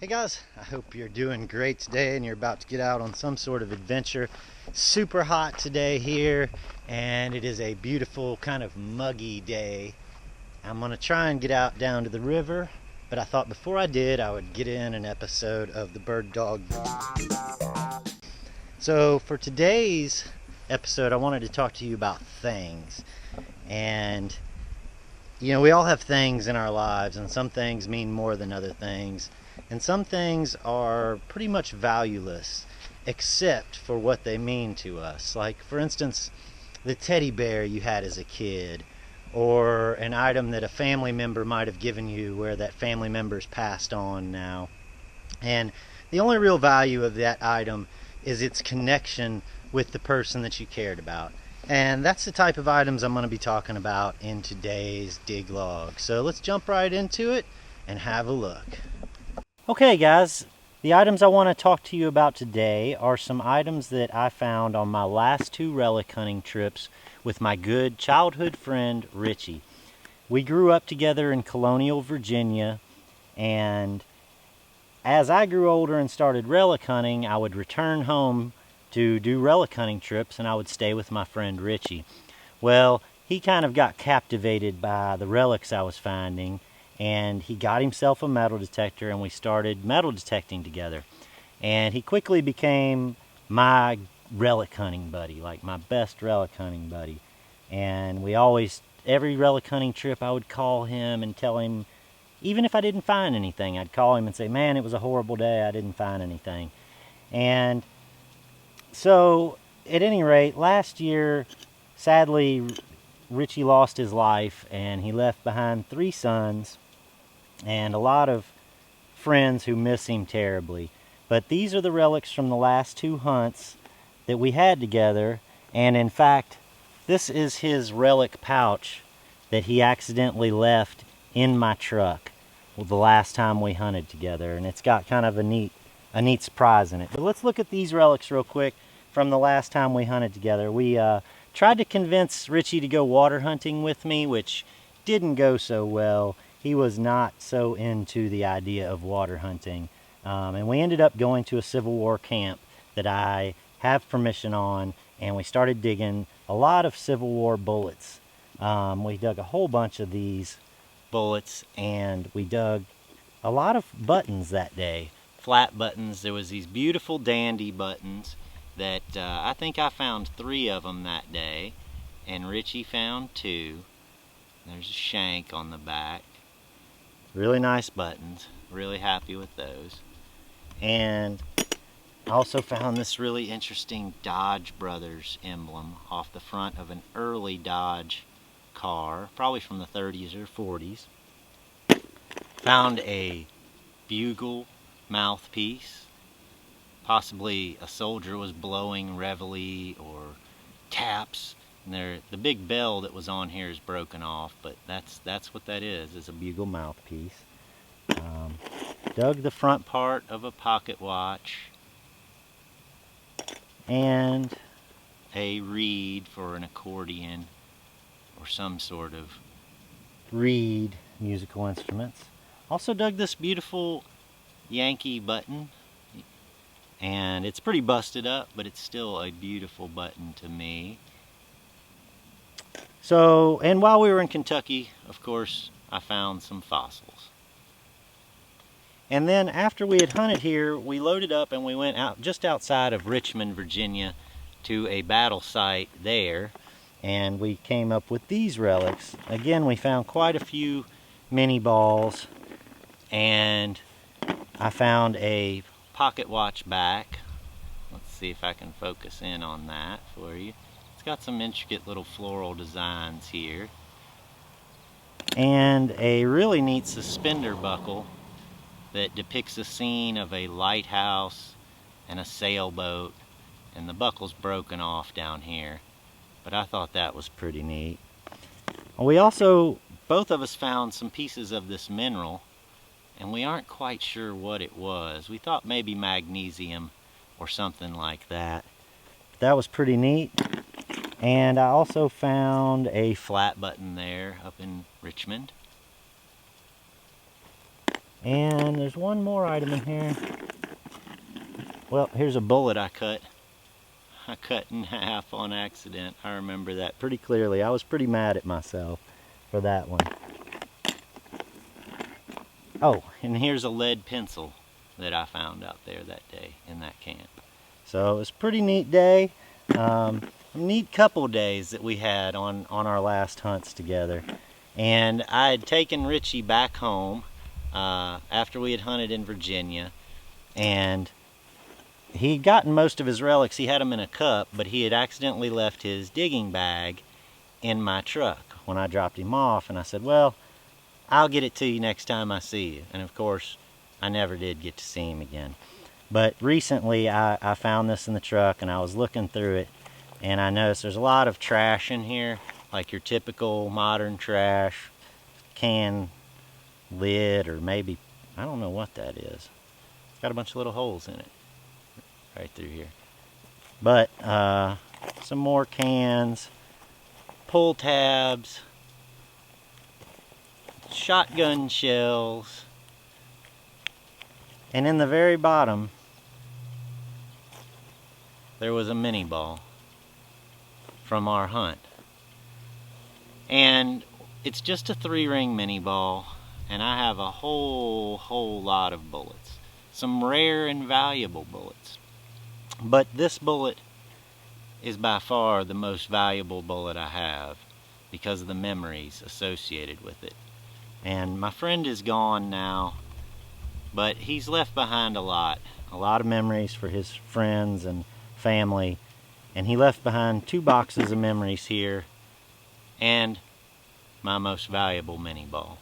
Hey guys, I hope you're doing great today and you're about to get out on some sort of adventure. Super hot today here, and it is a beautiful kind of muggy day. I'm gonna try and get out down to the river, but I thought before I did I would get in an episode of the BirdDogg. So for today's episode I wanted to talk to you about things. And you know, we all have things in our lives, and some things mean more than other things. And some things are pretty much valueless, except for what they mean to us. Like, for instance, the teddy bear you had as a kid, or an item that a family member might have given you where that family member's passed on now. And the only real value of that item is its connection with the person that you cared about. And that's the type of items I'm going to be talking about in today's dig log. So let's jump right into it and have a look. Okay guys, the items I want to talk to you about today are some items that I found on my last 2 relic hunting trips with my good childhood friend Richie. We grew up together in Colonial, Virginia, and as I grew older and started relic hunting, I would return home to do relic hunting trips, and I would stay with my friend Richie. Well, he kind of got captivated by the relics I was finding, and he got himself a metal detector, and we started metal detecting together. And he quickly became my relic hunting buddy, like my best relic hunting buddy. And we always, every relic hunting trip, I would call him and tell him, even if I didn't find anything, I'd call him and say, man, it was a horrible day, I didn't find anything. And so, at any rate, last year, sadly, Richie lost his life, and he left behind 3 sons and a lot of friends who miss him terribly. But these are the relics from the last 2 hunts that we had together, and in fact, this is his relic pouch that he accidentally left in my truck the last time we hunted together, and it's got kind of a neat surprise in it. But let's look at these relics real quick from the last time we hunted together. We tried to convince Richie to go water hunting with me, which didn't go so well. He was not so into the idea of water hunting. And we ended up going to a Civil War camp that I have permission on, and we started digging a lot of Civil War bullets. We dug a whole bunch of these bullets, and we dug a lot of buttons that day. Flat buttons. There was these beautiful dandy buttons that I think I found 3 of them that day, and Richie found 2. There's a shank on the back. Really nice buttons. Really happy with those. And I also found this really interesting Dodge Brothers emblem off the front of an early Dodge car, probably from the 30s or 40s. Found a bugle mouthpiece. Possibly a soldier was blowing reveille or taps. And the big bell that was on here is broken off, but that's what that is a bugle mouthpiece. Dug the front part of a pocket watch, and a reed for an accordion or some sort of reed musical instruments. Also dug this beautiful Yankee button, and it's pretty busted up, but it's still a beautiful button to me. So, and while we were in Kentucky, of course, I found some fossils. And then after we had hunted here, we loaded up and we went out just outside of Richmond, Virginia, to a battle site there, and we came up with these relics. Again, we found quite a few mini balls, and I found a pocket watch back. Let's see if I can focus in on that for you. It's got some intricate little floral designs here. And a really neat suspender buckle that depicts a scene of a lighthouse and a sailboat, and the buckle's broken off down here, but I thought that was pretty neat. We also, both of us, found some pieces of this mineral, and we aren't quite sure what it was. We thought maybe magnesium or something like that. That was pretty neat. And I also found a flat button there up in Richmond. And there's one more item in here. Well, here's a bullet I cut. I cut in half on accident. I remember that pretty clearly. I was pretty mad at myself for that one. Oh, and here's a lead pencil that I found out there that day in that camp. So it was a pretty neat day. Neat couple days that we had on our last hunts together. And I had taken Richie back home after we had hunted in Virginia, and he'd gotten most of his relics. He had them in a cup, but he had accidentally left his digging bag in my truck when I dropped him off, and I said, well, I'll get it to you next time I see you. And of course, I never did get to see him again. But recently I found this in the truck, and I was looking through it, and I noticed there's a lot of trash in here, like your typical modern trash, can lid, or maybe, I don't know what that is. It's got a bunch of little holes in it right through here. But some more cans, pull tabs, shotgun shells, and in the very bottom there was a mini ball from our hunt. And it's just a 3-ring mini ball, and I have a whole lot of bullets. Some rare and valuable bullets. But this bullet is by far the most valuable bullet I have because of the memories associated with it. And my friend is gone now, but he's left behind a lot of memories for his friends and family. And he left behind 2 boxes of memories here, and my most valuable mini ball.